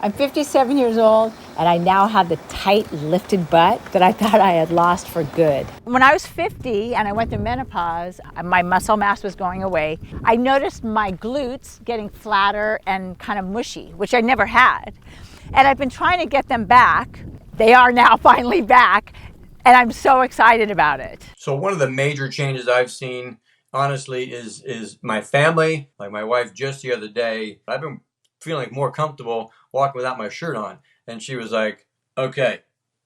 I'm 57 years old, and I now have the tight, lifted butt that I thought I had lost for good. When I was 50 and I went through menopause, my muscle mass was going away. I noticed my glutes getting flatter and kind of mushy, which I never had. And I've been trying to get them back. They are now finally back, and I'm so excited about it. So one of the major changes I've seen, honestly, is my family. Like my wife just the other day, I've been feeling more comfortable walking without my shirt on. And she was like, okay,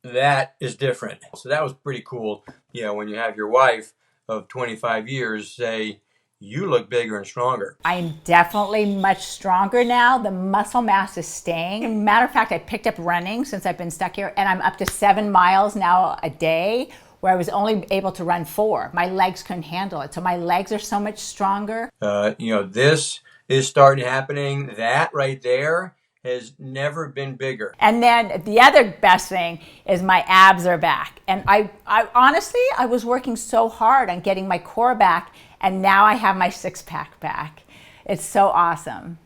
that is different. So that was pretty cool. Yeah, when you have your wife of 25 years say, you look bigger and stronger. I'm definitely much stronger now. The muscle mass is staying. Matter of fact, I picked up running since I've been stuck here, and I'm up to 7 miles now a day, where I was only able to run 4. My legs couldn't handle it. So my legs are so much stronger. This is starting happening. That right there has never been bigger. And then the other best thing is my abs are back. And I honestly, I was working so hard on getting my core back, and now I have my six-pack back. It's so awesome.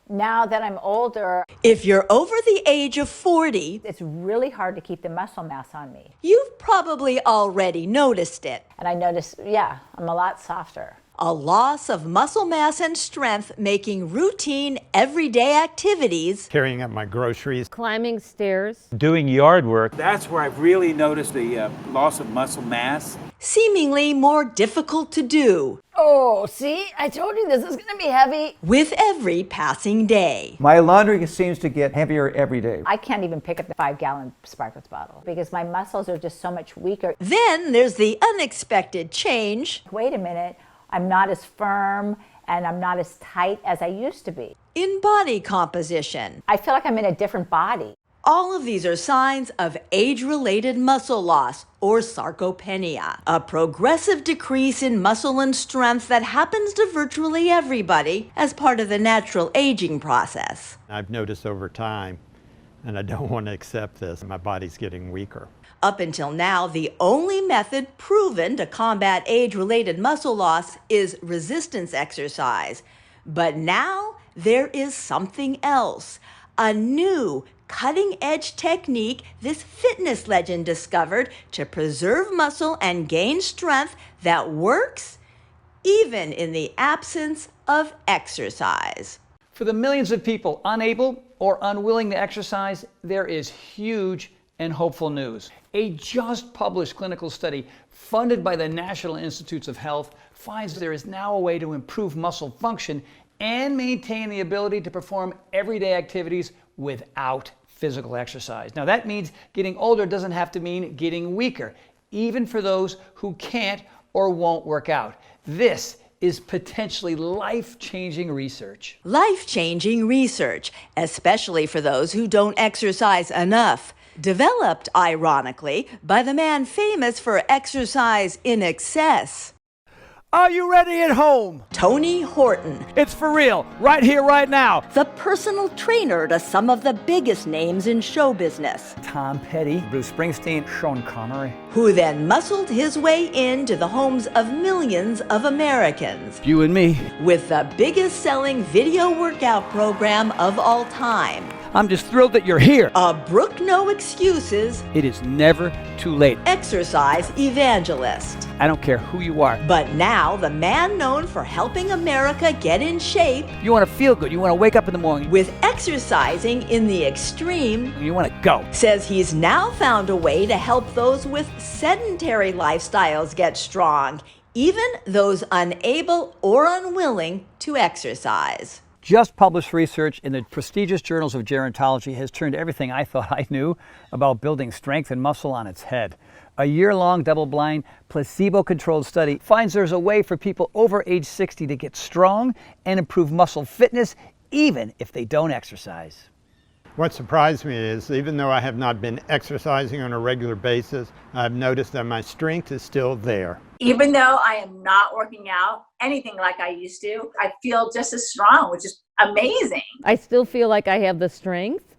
Now that I'm older, if you're over the age of 40, it's really hard to keep the muscle mass on me. You've probably already noticed it. And I noticed, I'm a lot softer. A loss of muscle mass and strength making routine everyday activities, carrying up my groceries, climbing stairs, doing yard work. That's where I've really noticed the loss of muscle mass. Seemingly more difficult to do. Oh, see, I told you this is going to be heavy. With every passing day. My laundry seems to get heavier every day. I can't even pick up the 5-gallon Sparkletts bottle because my muscles are just so much weaker. Then there's the unexpected change. Wait a minute, I'm not as firm and I'm not as tight as I used to be. In body composition. I feel like I'm in a different body. All of these are signs of age-related muscle loss, or sarcopenia, a progressive decrease in muscle and strength that happens to virtually everybody as part of the natural aging process. I've noticed over time, and I don't want to accept this, my body's getting weaker. Up until now, the only method proven to combat age-related muscle loss is resistance exercise. But now there is something else, a new cutting-edge technique this fitness legend discovered to preserve muscle and gain strength that works even in the absence of exercise. For the millions of people unable or unwilling to exercise, there is huge and hopeful news. A just published clinical study funded by the National Institutes of Health finds there is now a way to improve muscle function and maintain the ability to perform everyday activities without physical exercise. Now that means getting older doesn't have to mean getting weaker, even for those who can't or won't work out. This is potentially life-changing research. Life-changing research, especially for those who don't exercise enough. Developed, ironically, by the man famous for exercise in excess. Are you ready at home? Tony Horton. It's for real, right here, right now. The personal trainer to some of the biggest names in show business. Tom Petty, Bruce Springsteen, Sean Connery. Who then muscled his way into the homes of millions of Americans. You and me. With the biggest selling video workout program of all time. I'm just thrilled that you're here. A Brook No Excuses. It is never too late. Exercise evangelist. I don't care who you are. But now the man known for helping America get in shape. You want to feel good. You want to wake up in the morning. With exercising in the extreme. You want to go. Says he's now found a way to help those with sedentary lifestyles get strong. Even those unable or unwilling to exercise. Just published research in the prestigious journals of gerontology has turned everything I thought I knew about building strength and muscle on its head. A year-long, double-blind, placebo-controlled study finds there's a way for people over age 60 to get strong and improve muscle fitness, even if they don't exercise. What surprised me is, even though I have not been exercising on a regular basis, I've noticed that my strength is still there. Even though I am not working out anything like I used to, I feel just as strong, which is amazing. I still feel like I have the strength,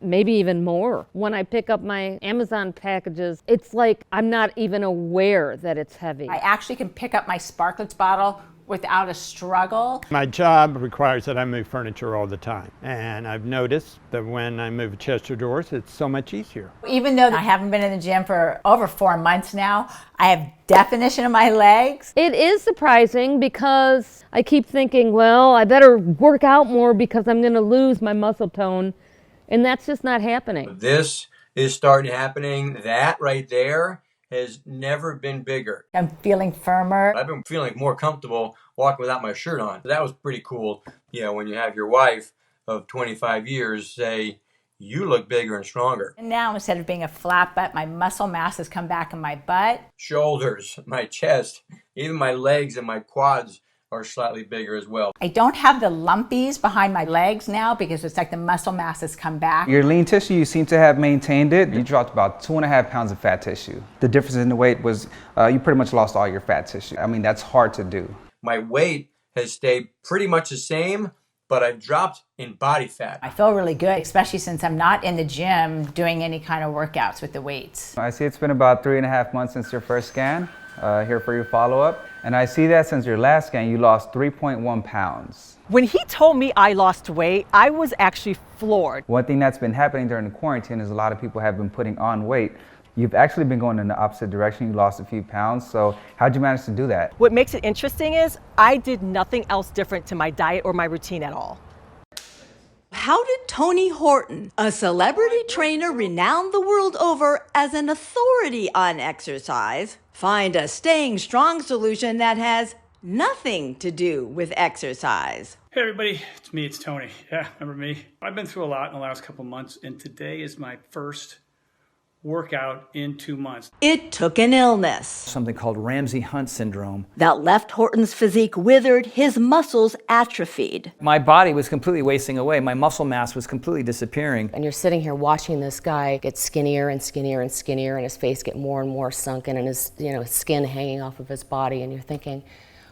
maybe even more. When I pick up my Amazon packages, it's like I'm not even aware that it's heavy. I actually can pick up my Sparkletts bottle without a struggle. My job requires that I move furniture all the time, and I've noticed that when I move chest of drawers, it's so much easier. Even though I haven't been in the gym for over 4 months now, I have definition in my legs. It is surprising because I keep thinking, well, I better work out more because I'm going to lose my muscle tone, and that's just not happening. This is starting happening. That right there has never been bigger. I'm feeling firmer. I've been feeling more comfortable walking without my shirt on. That was pretty cool. When you have your wife of 25 years say, you look bigger and stronger. And now, instead of being a flat butt, my muscle mass has come back in my butt. Shoulders, my chest, even my legs and my quads are slightly bigger as well. I don't have the lumpies behind my legs now because it's like the muscle mass has come back. Your lean tissue, you seem to have maintained it. You dropped about 2.5 pounds of fat tissue. The difference in the weight was you pretty much lost all your fat tissue. I mean, that's hard to do. My weight has stayed pretty much the same, but I've dropped in body fat. I feel really good, especially since I'm not in the gym doing any kind of workouts with the weights. I see it's been about 3.5 months since your first scan. Here for your follow-up. And I see that since your last scan, you lost 3.1 pounds. When he told me I lost weight, I was actually floored. One thing that's been happening during the quarantine is a lot of people have been putting on weight. You've actually been going in the opposite direction. You lost a few pounds. So how'd you manage to do that? What makes it interesting is I did nothing else different to my diet or my routine at all. How did Tony Horton, a celebrity trainer renowned the world over as an authority on exercise, find a staying strong solution that has nothing to do with exercise? Hey everybody, it's Tony. Yeah, remember me? I've been through a lot in the last couple months, and today is my first workout in 2 months. It took an illness, Something called Ramsay-Hunt syndrome. that left Horton's physique withered, his muscles atrophied. My body was completely wasting away. My muscle mass was completely disappearing. And you're sitting here watching this guy get skinnier and skinnier and skinnier, and his face get more and more sunken, and his skin hanging off of his body, and you're thinking,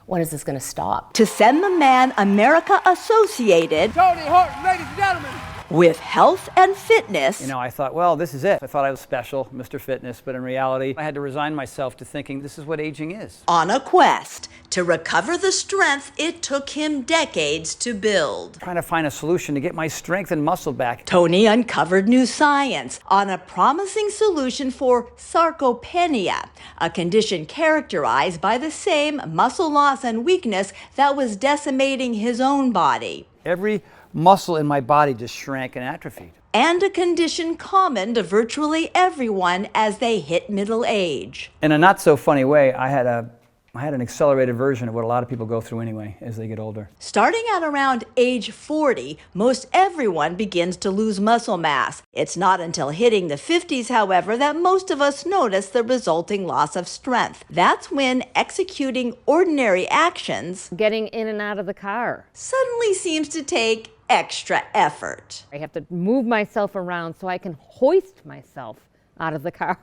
when is this going to stop? To send the man America associated Tony Horton, ladies and gentlemen. with health and fitness. I thought, well, this is it. I thought I was special, Mr. Fitness, but in reality, I had to resign myself to thinking this is what aging is. On a quest to recover the strength it took him decades to build. Trying to find a solution to get my strength and muscle back. Tony uncovered new science on a promising solution for sarcopenia, a condition characterized by the same muscle loss and weakness that was decimating his own body. Every muscle in my body just shrank and atrophied. And a condition common to virtually everyone as they hit middle age. In a not so funny way, I had an accelerated version of what a lot of people go through anyway as they get older. Starting at around age 40, most everyone begins to lose muscle mass. It's not until hitting the 50s, however, that most of us notice the resulting loss of strength. That's when executing ordinary actions, Getting in and out of the car. suddenly seems to take extra effort. I have to move myself around so I can hoist myself out of the car.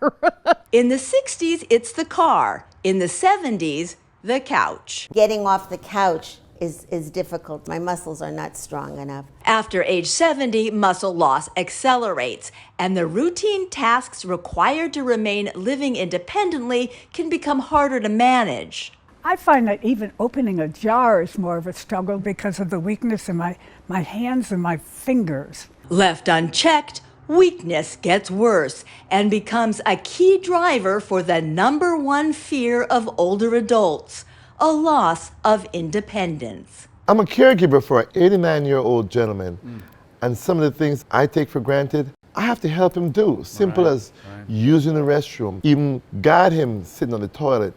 In the 60s, it's the car. In the 70s, the couch. Getting off the couch is difficult. My muscles are not strong enough. After age 70, muscle loss accelerates, and the routine tasks required to remain living independently can become harder to manage. I find that even opening a jar is more of a struggle because of the weakness in my hands and my fingers. Left unchecked, weakness gets worse and becomes a key driver for the #1 fear of older adults, a loss of independence. I'm a caregiver for an 89-year-old gentleman, and some of the things I take for granted, I have to help him do. Simple as using the restroom, even guide him sitting on the toilet,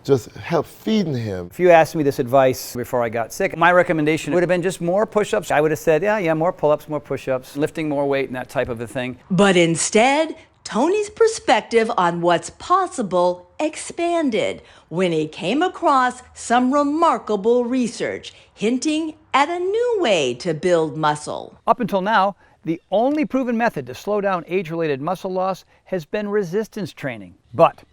just help feeding him. If you asked me this advice before I got sick, my recommendation would have been just more push-ups. I would have said, yeah, more pull-ups, more push-ups, lifting more weight and that type of a thing. But instead, Tony's perspective on what's possible expanded when he came across some remarkable research hinting at a new way to build muscle. Up until now, the only proven method to slow down age-related muscle loss has been resistance training. But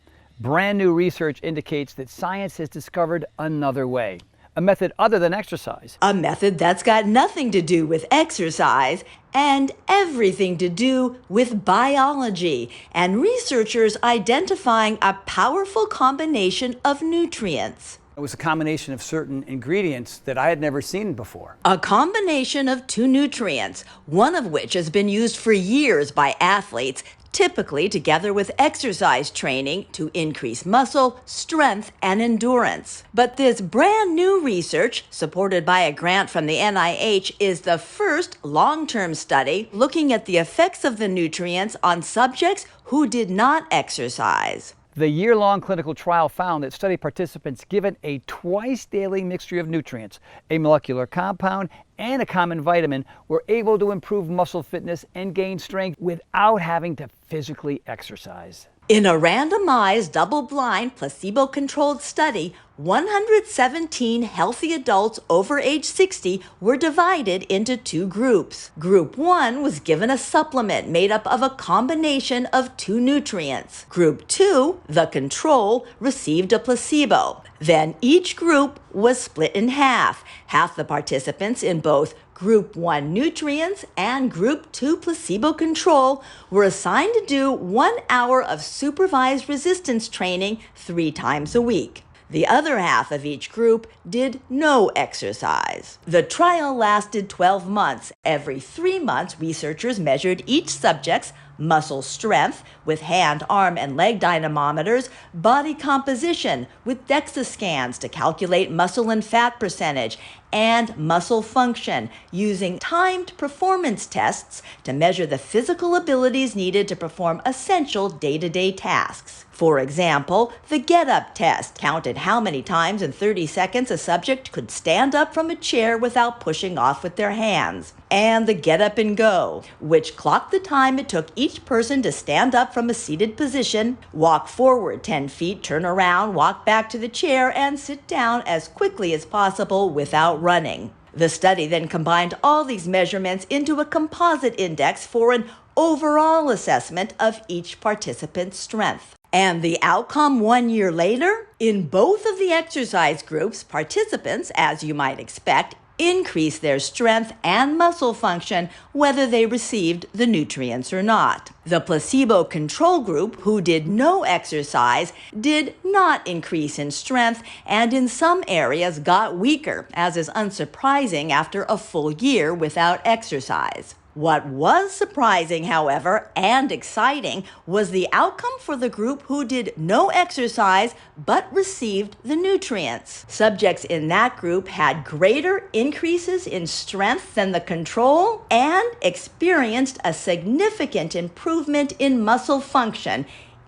brand new research indicates that science has discovered another way, a method other than exercise. A method that's got nothing to do with exercise and everything to do with biology, and researchers identifying a powerful combination of nutrients. It was a combination of certain ingredients that I had never seen before. A combination of two nutrients, one of which has been used for years by athletes, typically together with exercise training to increase muscle, strength, and endurance. But this brand new research, supported by a grant from the NIH, is the first long-term study looking at the effects of the nutrients on subjects who did not exercise. The year-long clinical trial found that study participants given a twice-daily mixture of nutrients, a molecular compound, and a common vitamin were able to improve muscle fitness and gain strength without having to physically exercise. In a randomized, double-blind, placebo-controlled study, 117 healthy adults over age 60 were divided into two groups. Group 1 was given a supplement made up of a combination of two nutrients. Group 2, the control, received a placebo. Then each group was split in half. Half the participants in both Group 1 nutrients and Group 2 placebo control were assigned to do 1 hour of supervised resistance training 3 times a week. The other half of each group did no exercise. The trial lasted 12 months. Every 3 months, researchers measured each subject's muscle strength with hand, arm, and leg dynamometers, body composition with DEXA scans to calculate muscle and fat percentage, and muscle function using timed performance tests to measure the physical abilities needed to perform essential day-to-day tasks. For example, the get-up test counted how many times in 30 seconds a subject could stand up from a chair without pushing off with their hands. And the get up and go, which clocked the time it took each person to stand up from a seated position, walk forward 10 feet, turn around, walk back to the chair, and sit down as quickly as possible without running. The study then combined all these measurements into a composite index for an overall assessment of each participant's strength. And the outcome 1 year later? In both of the exercise groups, participants, as you might expect, increased their strength and muscle function whether they received the nutrients or not. The placebo control group, who did no exercise, did not increase in strength and in some areas got weaker, as is unsurprising after a full year without exercise. What was surprising, however, and exciting was the outcome for the group who did no exercise but received the nutrients. Subjects in that group had greater increases in strength than the control and experienced a significant improvement in muscle function,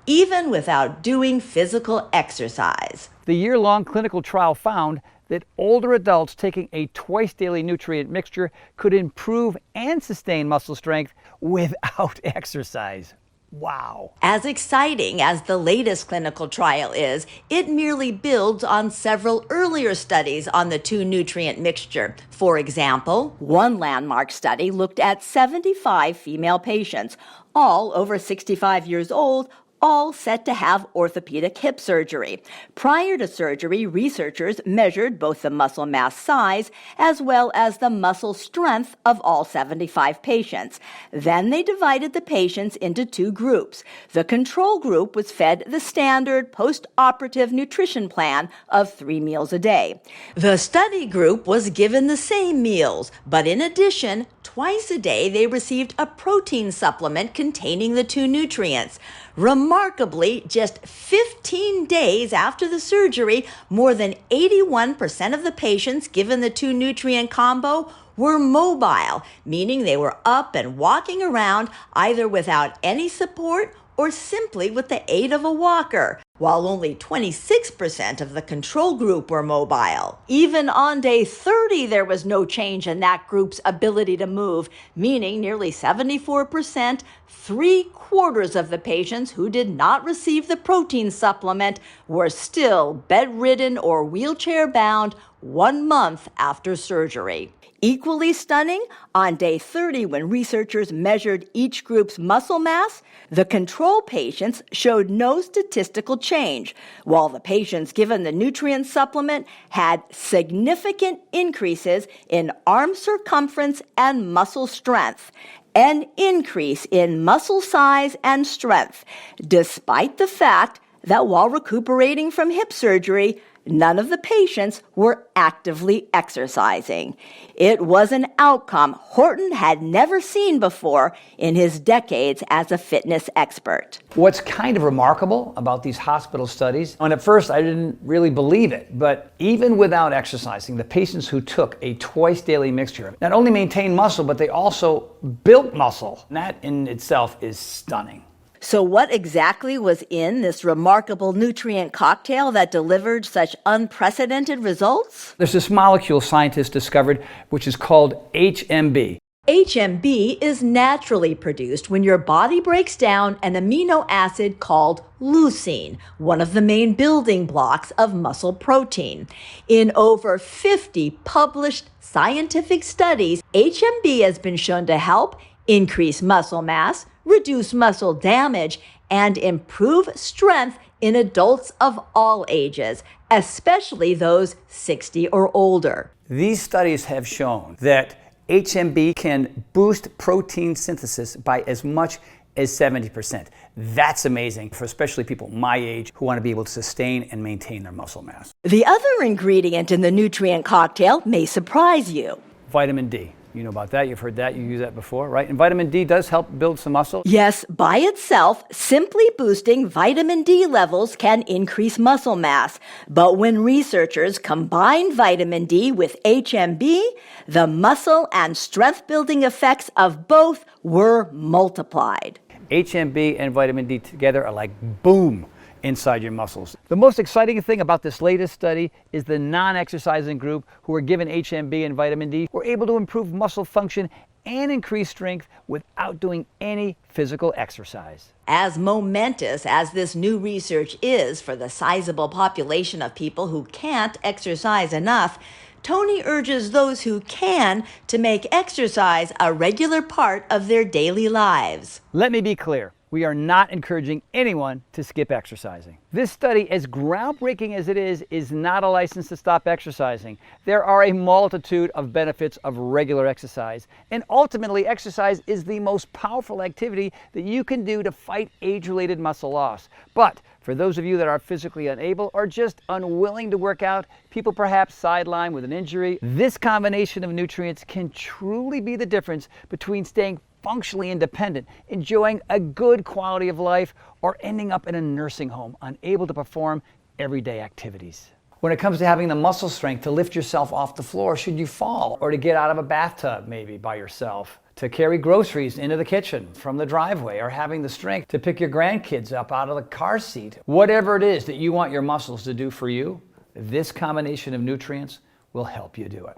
even without doing physical exercise. The year-long clinical trial found that older adults taking a twice-daily nutrient mixture could improve and sustain muscle strength without exercise. Wow. As exciting as the latest clinical trial is, it merely builds on several earlier studies on the two nutrient mixture. For example, one landmark study looked at 75 female patients, all over 65 years old, all set to have orthopedic hip surgery. Prior to surgery, researchers measured both the muscle mass size as well as the muscle strength of all 75 patients. Then they divided the patients into two groups. The control group was fed the standard post-operative nutrition plan of 3 meals a day. The study group was given the same meals, but in addition, twice a day they received a protein supplement containing the two nutrients. Remarkably, just 15 days after the surgery, more than 81% of the patients given the two nutrient combo were mobile, meaning they were up and walking around either without any support or simply with the aid of a walker, while only 26% of the control group were mobile. Even on day 30, there was no change in that group's ability to move, meaning nearly 74%, 3/4 of the patients who did not receive the protein supplement were still bedridden or wheelchair-bound 1 month after surgery. Equally stunning, on day 30, when researchers measured each group's muscle mass, the control patients showed no statistical change, while the patients given the nutrient supplement had significant increases in arm circumference and muscle strength, an increase in muscle size and strength, despite the fact that while recuperating from hip surgery, None of the patients were actively exercising. It was an outcome Horton had never seen before in his decades as a fitness expert. What's kind of remarkable about these hospital studies, and at first I didn't really believe it, but even without exercising, the patients who took a twice daily mixture not only maintained muscle, but they also built muscle. And that in itself is stunning. So what exactly was in this remarkable nutrient cocktail that delivered such unprecedented results? There's this molecule scientists discovered which is called HMB. HMB is naturally produced when your body breaks down an amino acid called leucine, one of the main building blocks of muscle protein. In over 50 published scientific studies, HMB has been shown to help increase muscle mass, reduce muscle damage, and improve strength in adults of all ages, especially those 60 or older. These studies have shown that HMB can boost protein synthesis by as much as 70%. That's amazing for especially people my age who want to be able to sustain and maintain their muscle mass. The other ingredient in the nutrient cocktail may surprise you. Vitamin D. You know about that, you've heard that, you use that before, right? And vitamin D does help build some muscle. Yes, by itself, simply boosting vitamin D levels can increase muscle mass. But when researchers combine vitamin D with HMB, the muscle and strength building effects of both were multiplied. HMB and vitamin D together are like boom inside your muscles. The most exciting thing about this latest study is the non-exercising group who were given HMB and vitamin D were able to improve muscle function and increase strength without doing any physical exercise. As momentous as this new research is for the sizable population of people who can't exercise enough, Tony urges those who can to make exercise a regular part of their daily lives. Let me be clear. We are not encouraging anyone to skip exercising. This study, as groundbreaking as it is not a license to stop exercising. There are a multitude of benefits of regular exercise, and ultimately exercise is the most powerful activity that you can do to fight age-related muscle loss. But for those of you that are physically unable or just unwilling to work out, people perhaps sidelined with an injury, this combination of nutrients can truly be the difference between staying functionally independent, enjoying a good quality of life, or ending up in a nursing home, unable to perform everyday activities. When it comes to having the muscle strength to lift yourself off the floor should you fall, or to get out of a bathtub maybe by yourself, to carry groceries into the kitchen from the driveway, or having the strength to pick your grandkids up out of the car seat, whatever it is that you want your muscles to do for you, this combination of nutrients will help you do it.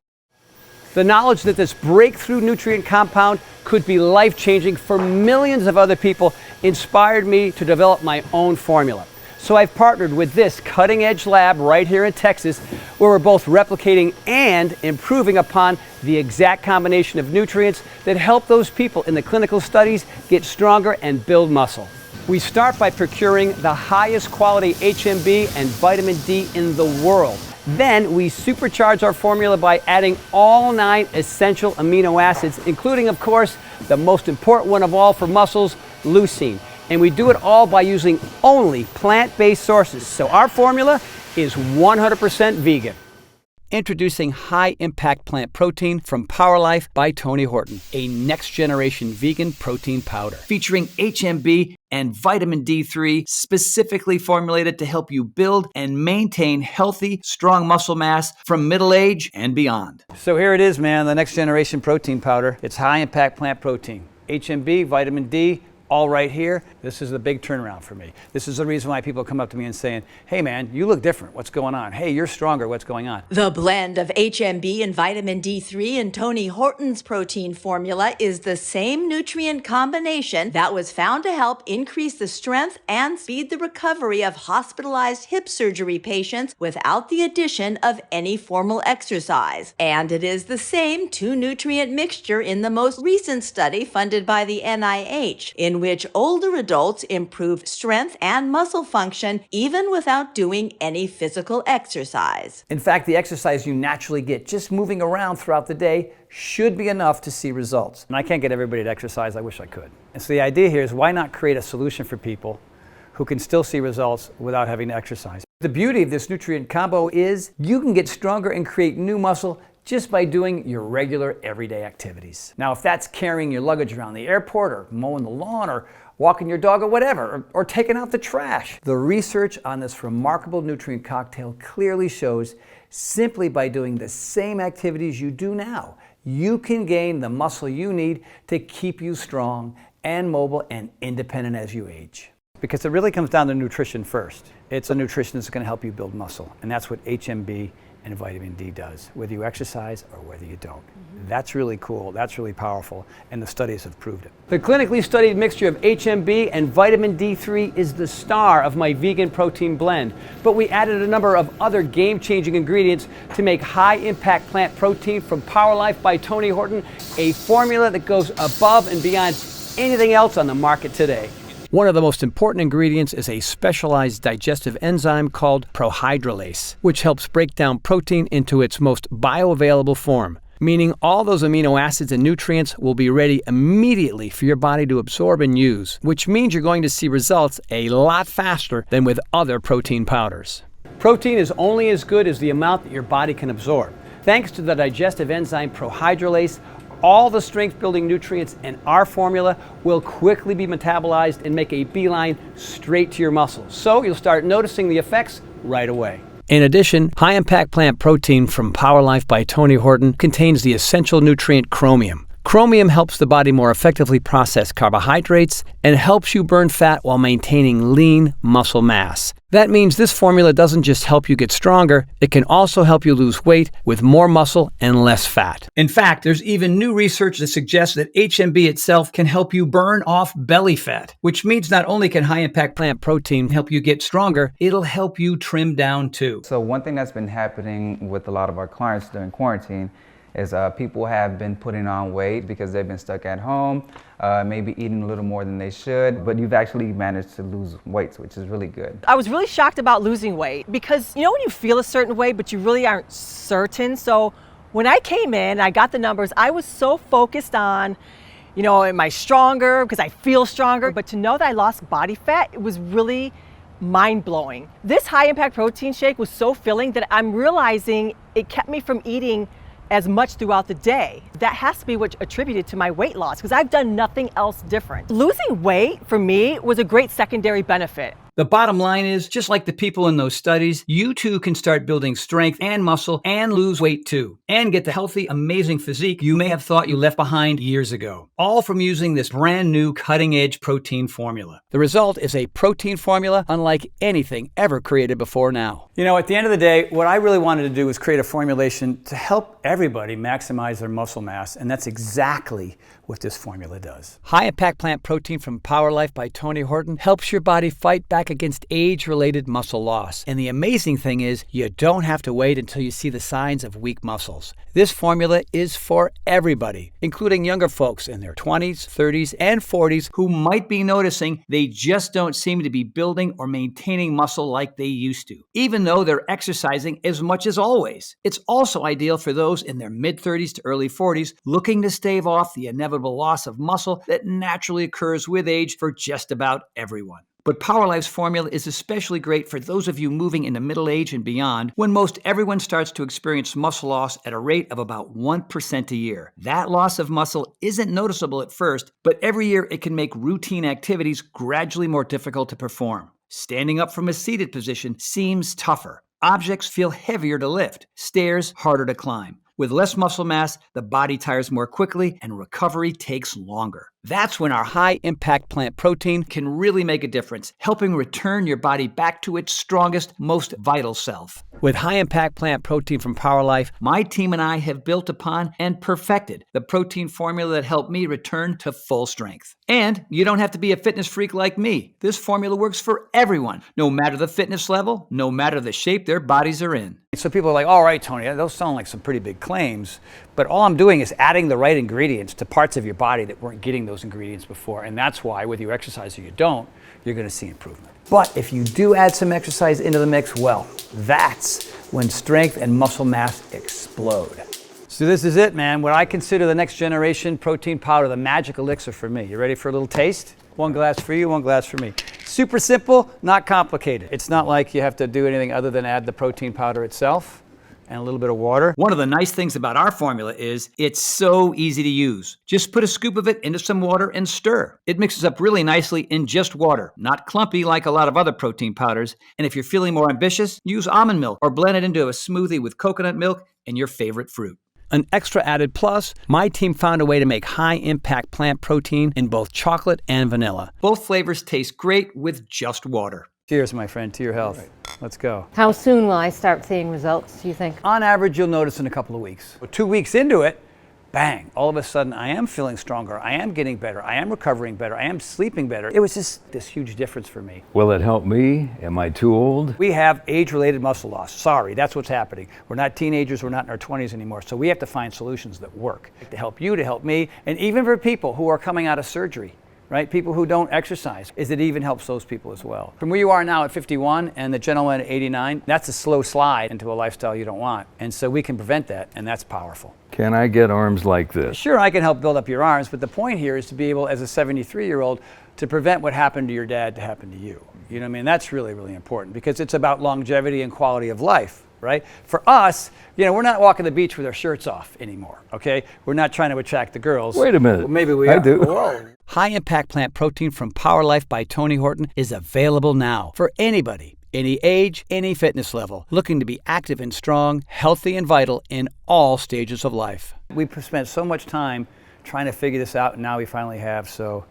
The knowledge that this breakthrough nutrient compound could be life-changing for millions of other people inspired me to develop my own formula. So I've partnered with this cutting-edge lab right here in Texas, where we're both replicating and improving upon the exact combination of nutrients that help those people in the clinical studies get stronger and build muscle. We start by procuring the highest quality HMB and vitamin D in the world. Then we supercharge our formula by adding all 9 essential amino acids, including, of course, the most important one of all for muscles, leucine. And we do it all by using only plant-based sources. So our formula is 100% vegan. Introducing high-impact plant protein from PowerLife by Tony Horton, a next-generation vegan protein powder featuring HMB and vitamin D3, specifically formulated to help you build and maintain healthy, strong muscle mass from middle age and beyond. So here it is, man, the next-generation protein powder. It's high-impact plant protein, HMB, vitamin D, all right here. This is the big turnaround for me. This is the reason why people come up to me and saying, hey man, you look different. What's going on? Hey, you're stronger. What's going on? The blend of HMB and vitamin D3 in Tony Horton's protein formula is the same nutrient combination that was found to help increase the strength and speed the recovery of hospitalized hip surgery patients without the addition of any formal exercise. And it is the same 2-nutrient mixture in the most recent study funded by the NIH, in which older adults improve strength and muscle function even without doing any physical exercise. In fact, the exercise you naturally get just moving around throughout the day should be enough to see results. And I can't get everybody to exercise. I wish I could. And so the idea here is, why not create a solution for people who can still see results without having to exercise? The beauty of this nutrient combo is you can get stronger and create new muscle just by doing your regular everyday activities. Now, if that's carrying your luggage around the airport or mowing the lawn or walking your dog or whatever, or taking out the trash, the research on this remarkable nutrient cocktail clearly shows simply by doing the same activities you do now, you can gain the muscle you need to keep you strong and mobile and independent as you age. Because it really comes down to nutrition first. It's a nutrition that's going to help you build muscle, and that's what HMB and vitamin D does, whether you exercise or whether you don't. That's really cool, that's really powerful, and the studies have proved it. The clinically studied mixture of HMB and vitamin D3 is the star of my vegan protein blend, but we added a number of other game-changing ingredients to make high-impact plant protein from Power Life by Tony Horton, a formula that goes above and beyond anything else on the market today. One of the most important ingredients is a specialized digestive enzyme called prohydrolase, which helps break down protein into its most bioavailable form, meaning all those amino acids and nutrients will be ready immediately for your body to absorb and use, which means you're going to see results a lot faster than with other protein powders. Protein is only as good as the amount that your body can absorb. Thanks to the digestive enzyme prohydrolase, all the strength-building nutrients in our formula will quickly be metabolized and make a beeline straight to your muscles. So you'll start noticing the effects right away. In addition, high-impact plant protein from Power Life by Tony Horton contains the essential nutrient chromium. Chromium helps the body more effectively process carbohydrates and helps you burn fat while maintaining lean muscle mass. That means this formula doesn't just help you get stronger, it can also help you lose weight with more muscle and less fat. In fact, there's even new research that suggests that HMB itself can help you burn off belly fat, which means not only can high-impact plant protein help you get stronger, it'll help you trim down too. So one thing that's been happening with a lot of our clients during quarantine is people have been putting on weight because they've been stuck at home, maybe eating a little more than they should, but you've actually managed to lose weight, which is really good. I was really shocked about losing weight because, you know, when you feel a certain way, but you really aren't certain. So when I came in, I got the numbers, I was so focused on, you know, am I stronger because I feel stronger, but to know that I lost body fat, it was really mind-blowing. This high-impact protein shake was so filling that I'm realizing it kept me from eating as much throughout the day. That has to be what attributed to my weight loss because I've done nothing else different. Losing weight for me was a great secondary benefit. The bottom line is, just like the people in those studies, you too can start building strength and muscle and lose weight too, and get the healthy, amazing physique you may have thought you left behind years ago, all from using this brand new cutting-edge protein formula. The result is a protein formula unlike anything ever created before now. You know, at the end of the day, what I really wanted to do was create a formulation to help everybody maximize their muscle mass, and that's exactly what this formula does. High-impact plant protein from Power Life by Tony Horton helps your body fight back against age-related muscle loss. And the amazing thing is, you don't have to wait until you see the signs of weak muscles. This formula is for everybody, including younger folks in their 20s, 30s, and 40s who might be noticing they just don't seem to be building or maintaining muscle like they used to, even though they're exercising as much as always. It's also ideal for those in their mid-30s to early 40s looking to stave off the inevitable loss of muscle that naturally occurs with age for just about everyone. But Power Life's formula is especially great for those of you moving into middle age and beyond, when most everyone starts to experience muscle loss at a rate of about 1% a year. That loss of muscle isn't noticeable at first, but every year it can make routine activities gradually more difficult to perform. Standing up from a seated position seems tougher. Objects feel heavier to lift. Stairs harder to climb. With less muscle mass, the body tires more quickly and recovery takes longer. That's when our high-impact plant protein can really make a difference, helping return your body back to its strongest, most vital self. With high-impact plant protein from Power Life, my team and I have built upon and perfected the protein formula that helped me return to full strength. And you don't have to be a fitness freak like me. This formula works for everyone, no matter the fitness level, no matter the shape their bodies are in. So people are like, all right, Tony, those sound like some pretty big claims, but all I'm doing is adding the right ingredients to parts of your body that weren't getting those ingredients before, and that's why whether you exercise or you don't, you're going to see improvement. But if you do add some exercise into the mix, well, that's when strength and muscle mass explode. So this is it, man. What I consider the next generation protein powder, the magic elixir for me. You ready for a little taste? One glass for you, one glass for me. Super simple, not complicated. It's not like you have to do anything other than add the protein powder itself and a little bit of water. One of the nice things about our formula is it's so easy to use. Just put a scoop of it into some water and stir. It mixes up really nicely in just water, not clumpy like a lot of other protein powders. And if you're feeling more ambitious, use almond milk or blend it into a smoothie with coconut milk and your favorite fruit. An extra added plus, my team found a way to make high-impact plant protein in both chocolate and vanilla. Both flavors taste great with just water. Cheers, my friend, to your health. Right. Let's go. How soon will I start seeing results, do you think? On average, you'll notice in a couple of weeks. But 2 weeks into it, bang, all of a sudden I am feeling stronger, I am getting better, I am recovering better, I am sleeping better. It was just this huge difference for me. Will it help me? Am I too old? We have age-related muscle loss. Sorry, that's what's happening. We're not teenagers, we're not in our 20s anymore, so we have to find solutions that work to help you, to help me, and even for people who are coming out of surgery. Right? People who don't exercise, is it even helps those people as well. From where you are now at 51 and the gentleman at 89, that's a slow slide into a lifestyle you don't want. And so we can prevent that, and that's powerful. Can I get arms like this? Sure, I can help build up your arms, but the point here is to be able, as a 73-year-old, to prevent what happened to your dad to happen to you. You know what I mean? That's really, really important because it's about longevity and quality of life. Right? For us, you know, we're not walking the beach with our shirts off anymore, okay? We're not trying to attract the girls. Wait a minute. Well, maybe we I are. do. Whoa. High-impact plant protein from Power Life by Tony Horton is available now for anybody, any age, any fitness level, looking to be active and strong, healthy and vital in all stages of life. We've spent so much time trying to figure this out, and now we finally have, so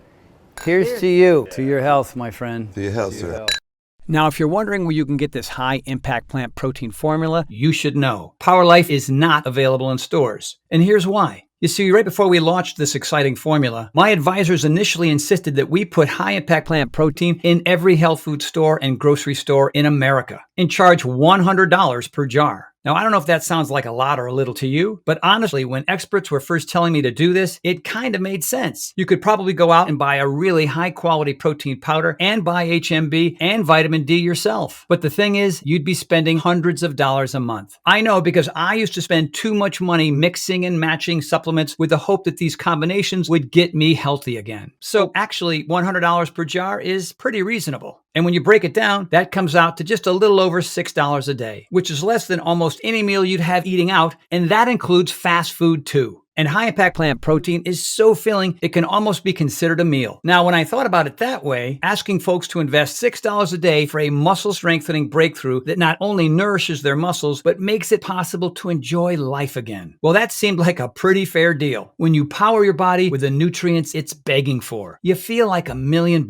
here's to you, to your health, my friend. To your health, sir. Now, if you're wondering where you can get this high-impact plant protein formula, you should know. Power Life is not available in stores. And here's why. You see, right before we launched this exciting formula, my advisors initially insisted that we put high-impact plant protein in every health food store and grocery store in America and charge $100 per jar. Now, I don't know if that sounds like a lot or a little to you, but honestly, when experts were first telling me to do this, it kind of made sense. You could probably go out and buy a really high-quality protein powder and buy HMB and vitamin D yourself. But the thing is, you'd be spending hundreds of dollars a month. I know because I used to spend too much money mixing and matching supplements with the hope that these combinations would get me healthy again. So actually, $100 per jar is pretty reasonable. And when you break it down, that comes out to just a little over $6 a day, which is less than almost any meal you'd have eating out, and that includes fast food too. And high-impact plant protein is so filling, it can almost be considered a meal. Now, when I thought about it that way, asking folks to invest $6 a day for a muscle-strengthening breakthrough that not only nourishes their muscles, but makes it possible to enjoy life again. Well, that seemed like a pretty fair deal. When you power your body with the nutrients it's begging for, you feel like $1 million.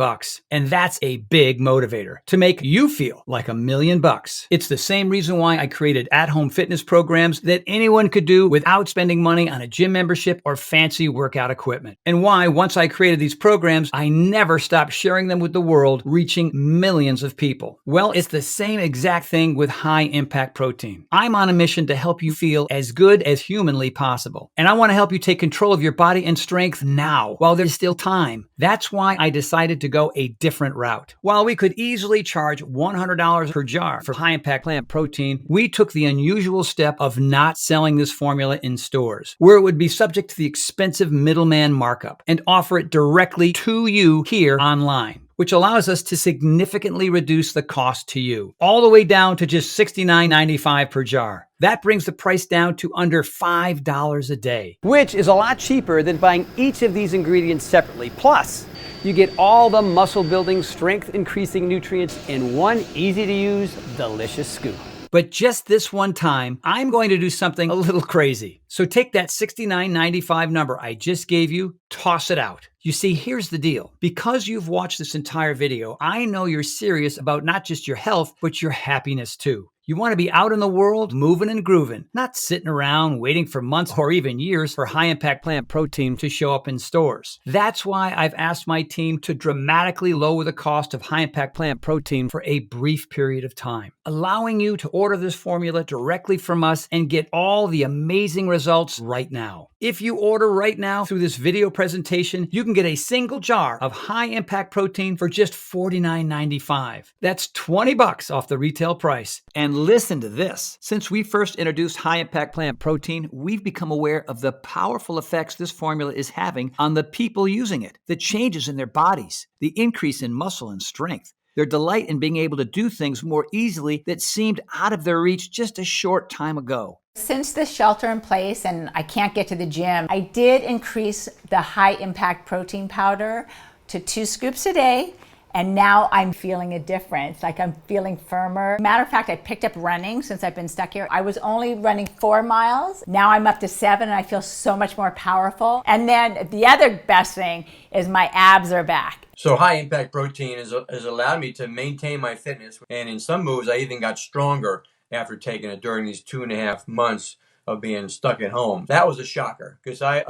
And that's a big motivator, to make you feel like $1 million. It's the same reason why I created at-home fitness programs that anyone could do without spending money on a gym membership or fancy workout equipment. And why, once I created these programs, I never stopped sharing them with the world, reaching millions of people. Well, it's the same exact thing with high-impact protein. I'm on a mission to help you feel as good as humanly possible. And I want to help you take control of your body and strength now, while there's still time. That's why I decided to go a different route. While we could easily charge $100 per jar for high-impact plant protein, we took the unusual step of not selling this formula in stores, where it would be subject to the expensive middleman markup, and offer it directly to you here online, which allows us to significantly reduce the cost to you, all the way down to just $69.95 per jar. That brings the price down to under $5 a day, which is a lot cheaper than buying each of these ingredients separately. Plus, you get all the muscle-building, strength-increasing nutrients in one easy-to-use, delicious scoop. But just this one time, I'm going to do something a little crazy. So take that $69.95 number I just gave you, toss it out. You see, here's the deal. Because you've watched this entire video, I know you're serious about not just your health, but your happiness too. You want to be out in the world, moving and grooving, not sitting around waiting for months or even years for high-impact plant protein to show up in stores. That's why I've asked my team to dramatically lower the cost of high-impact plant protein for a brief period of time, allowing you to order this formula directly from us and get all the amazing results right now. If you order right now through this video presentation, you can get a single jar of high-impact protein for just $49.95. That's $20 off the retail price. And And listen to this. Since we first introduced high-impact plant protein, we've become aware of the powerful effects this formula is having on the people using it, the changes in their bodies, the increase in muscle and strength, their delight in being able to do things more easily that seemed out of their reach just a short time ago. Since the shelter in place and I can't get to the gym, I did increase the high impact protein powder to 2 scoops a day. And now I'm feeling a difference, like I'm feeling firmer. Matter of fact, I picked up running since I've been stuck here. I was only running 4 miles. Now I'm up to 7 and I feel so much more powerful. And then the other best thing is my abs are back. So high impact protein has allowed me to maintain my fitness. And in some moves, I even got stronger after taking it during these 2.5 months of being stuck at home. That was a shocker because I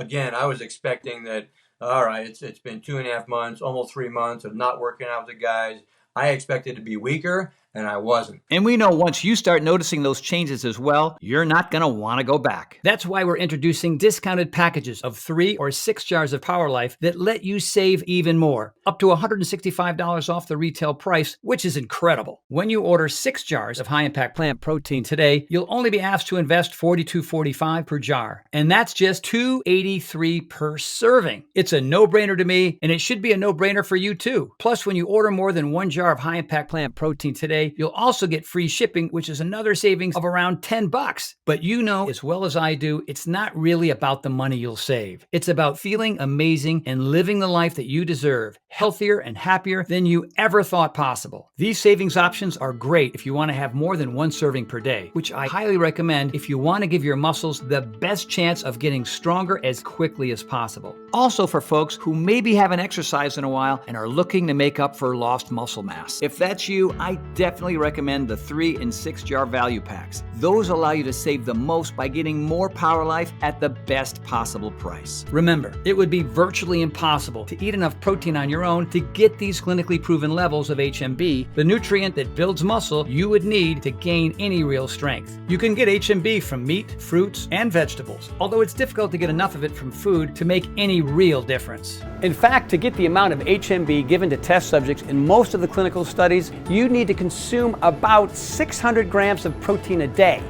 was expecting that, all right, it's been 2.5 months, almost 3 months of not working out with the guys. I expected to be weaker, and I wasn't. And we know once you start noticing those changes as well, you're not going to want to go back. That's why we're introducing discounted packages of 3 or 6 jars of Power Life that let you save even more, up to $165 off the retail price, which is incredible. When you order 6 jars of high-impact plant protein today, you'll only be asked to invest $42.45 per jar, and that's just $2.83 per serving. It's a no-brainer to me, and it should be a no-brainer for you too. Plus, when you order more than 1 jar of high-impact plant protein today, you'll also get free shipping, which is another savings of around $10. But you know as well as I do, it's not really about the money you'll save. It's about feeling amazing and living the life that you deserve, healthier and happier than you ever thought possible. These savings options are great if you want to have more than 1 serving per day, which I highly recommend if you want to give your muscles the best chance of getting stronger as quickly as possible. Also for folks who maybe haven't exercised in a while and are looking to make up for lost muscle mass. If that's you, I definitely recommend the 3 and 6 jar value packs. Those allow you to save the most by getting more Power Life at the best possible price. Remember, it would be virtually impossible to eat enough protein on your own to get these clinically proven levels of HMB, the nutrient that builds muscle you would need to gain any real strength. You can get HMB from meat, fruits, and vegetables, although it's difficult to get enough of it from food to make any real difference. In fact, to get the amount of HMB given to test subjects in most of the clinical studies, you need to consume about 600 grams of protein a day.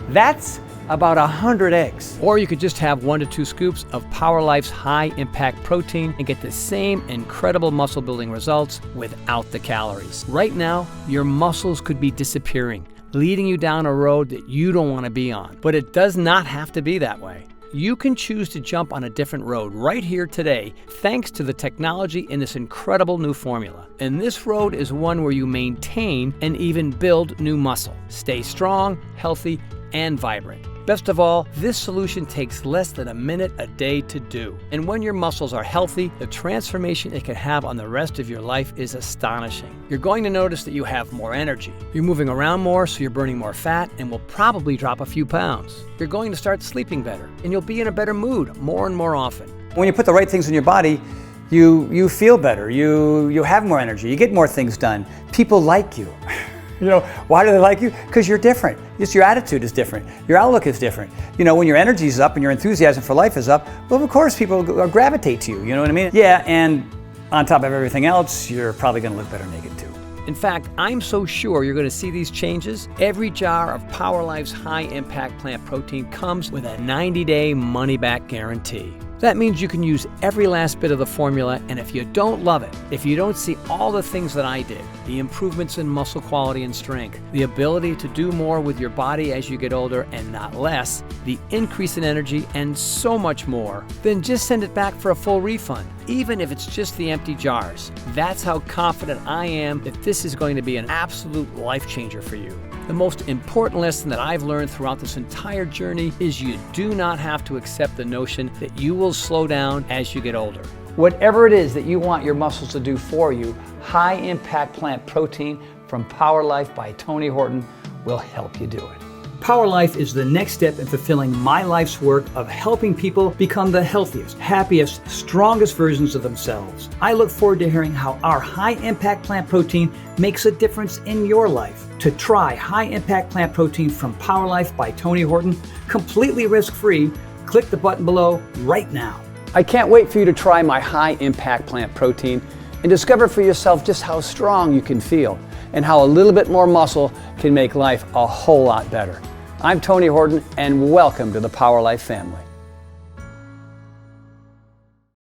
That's about 100 eggs. Or you could just have 1 to 2 scoops of Power Life's high impact protein and get the same incredible muscle building results without the calories. Right now, your muscles could be disappearing, leading you down a road that you don't want to be on. But it does not have to be that way. You can choose to jump on a different road right here today, thanks to the technology in this incredible new formula. And this road is one where you maintain and even build new muscle. Stay strong, healthy, and vibrant. Best of all, this solution takes less than a minute a day to do. And when your muscles are healthy, the transformation it can have on the rest of your life is astonishing. You're going to notice that you have more energy. You're moving around more, so you're burning more fat and will probably drop a few pounds. You're going to start sleeping better, and you'll be in a better mood more and more often. When you put the right things in your body, you feel better, you have more energy, you get more things done. People like you. You know, why do they like you? Because you're different. Just your attitude is different. Your outlook is different. You know, when your energy is up and your enthusiasm for life is up, well, of course, people gravitate to you. You know what I mean? Yeah, and on top of everything else, you're probably going to look better naked too. In fact, I'm so sure you're going to see these changes. Every jar of Power Life's high impact plant protein comes with a 90-day money-back guarantee. That means you can use every last bit of the formula, and if you don't love it, if you don't see all the things that I did, the improvements in muscle quality and strength, the ability to do more with your body as you get older and not less, the increase in energy, and so much more, then just send it back for a full refund, even if it's just the empty jars. That's how confident I am that this is going to be an absolute life changer for you. The most important lesson that I've learned throughout this entire journey is you do not have to accept the notion that you will slow down as you get older. Whatever it is that you want your muscles to do for you, high impact plant protein from Power Life by Tony Horton will help you do it. Power Life is the next step in fulfilling my life's work of helping people become the healthiest, happiest, strongest versions of themselves. I look forward to hearing how our high-impact plant protein makes a difference in your life. To try high-impact plant protein from Power Life by Tony Horton, completely risk-free, click the button below right now. I can't wait for you to try my high-impact plant protein. and discover for yourself just how strong you can feel and how a little bit more muscle can make life a whole lot better. I'm Tony Horton, and welcome to the Power Life family.